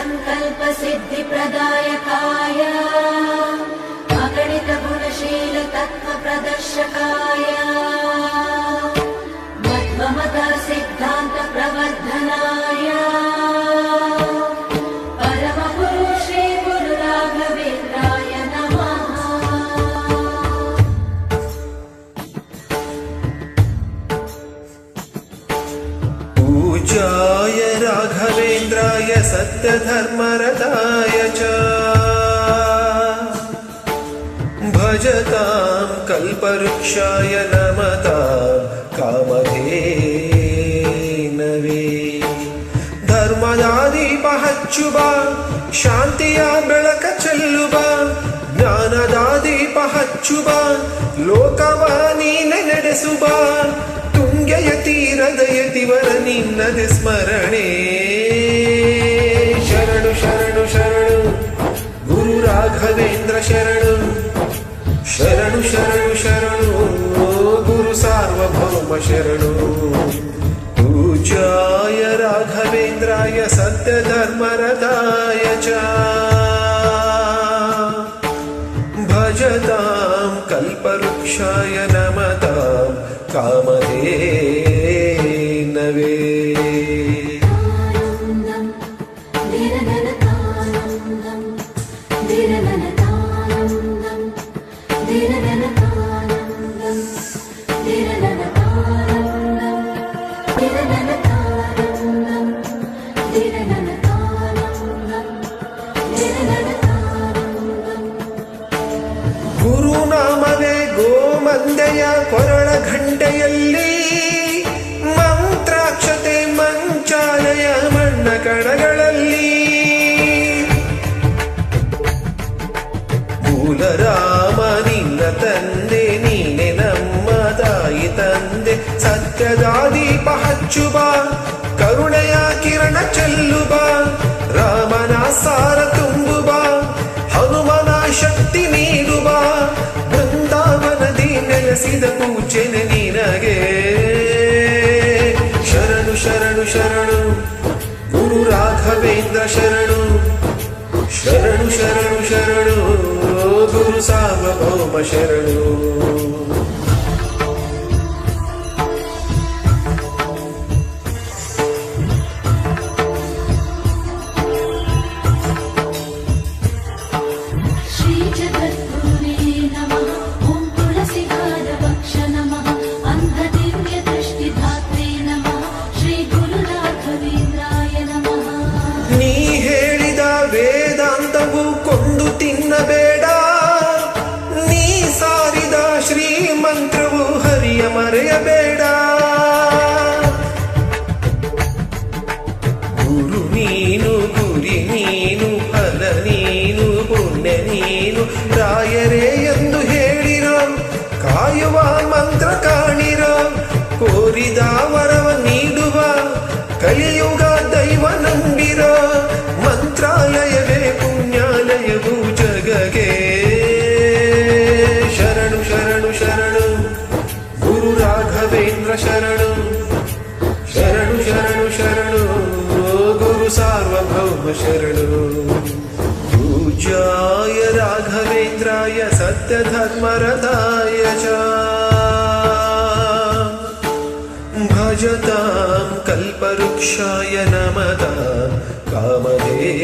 सकलसङ्कल्पसिद्धिप्रदायकाय अगणितगुणशीलतत्त्वप्रदर्शकाय मध्वमतसिद्धान्तप्रवर्धनाय परमगुरु श्रीगुरुराघवेन्द्राय नमः। पूज्याय राघवेन्द्राय सत्यधर्मरताय च भजतां कल्पवृक्षाय नमतां कामधेनवे। ಧರ್ಮದಾದೀಪ ಹಚ್ಚುವ ಶಾಂತಿಯ ಬೆಳಕ ಚೆಲ್ಲುವ ಜ್ಞಾನದಾದೀಪ ಹಚ್ಚುವ ಲೋಕವ ನೀನೆ ನಡೆಸುವ ತುಂಗೆಯ ತೀರದ ಯತಿವರ ನಿನ್ನದೆ ಸ್ಮರಣೆ. ಶರಣು ಶರಣು ಶರಣು ಗುರು ರಾಘವೇಂದ್ರ ಶರಣು ಶರಣು ಶರಣು ಶರಣು ಗುರು ಸಾರ್ವಭೌಮ ಶರಣು. पूज्याय राघवेन्द्राय सत्यधर्मरताय च भजतां कल्पवृक्षाय नमतां कामधेनवे। ಗುರುನಾಮವೇ ಗೋಮಂದೆಯ ಕೊರಳ ಘಂಟೆಯಲ್ಲಿ ಮಂತ್ರಾಕ್ಷತೆ ಮಂಚಾಲಯ ಮಣ್ಣ ಕಣಗಳಲ್ಲಿ ಮೂಲರಾಮ ನಿನ್ನ ತಂದೆ ನೀನೆ ನಮ್ಮ ತಾಯಿ ತಂದೆ. ಸತ್ಯದ ದೀಪ ಹಚ್ಚುವ ಕರುಣೆಯ ಕಿರಣ ಚೆಲ್ಲುವ ರಾಮನ ಸಾರ ತುಂಬುವ ಹನುಮನ ಶಕ್ತಿ ನೀಡುವ ಬೃಂದಾವನದಿ ನೆಲೆಸಿದ ಪೂಜೆನೆ ನಿನಗೆ. ಶರಣು ಶರಣು ಶರಣು ಗುರು ರಾಘವೇಂದ್ರ ಶರಣು ಶರಣು ಶರಣು ಶರಣು ಗುರು ಸಾರ್ವಭೌಮ ಶರಣು. ನೀ ಹೇಳಿದ ವೇದಾಂತವು ಕೊಂಡು ತಿನ್ನಬೇಡ, ನೀ ಸಾರಿದ ಶ್ರೀಮಂತ್ರವು ಹರಿಯ ಮರೆಯಬೇಡ. ಗುರು ನೀನು ಗುರಿ ನೀನು ಫಲ ನೀನು ಪುಣ್ಯ ನೀನು ರಾಯರೇ ಎಂದು ಹೇಳಿರೋ ಕಾಯುವ ಮಂತ್ರ ಕಾಣಿರೋ ಕೋರಿದ ವರವ ನೀಡುವ ಕಲಿಯುಗ ದೈವ ನಂಬಿರೋ ಮಂತ್ರಾಲಯವೇ ಪುಣ್ಯಾಲಯವು ಜಗಗೆ. ಶರಣು ಶರಣು ಶರಣು ಗುರು ರಾಘವೇಂದ್ರ ಶರಣು ಶರಣು ಶರಣು ಶರಣು ಗುರು ಸಾರ್ವಭೌಮ ಶರಣು. पूज्याय राघवेन्द्राय सत्यधर्मरताय च भजतां कल्पवृक्षाय नमतां कामधेनवे।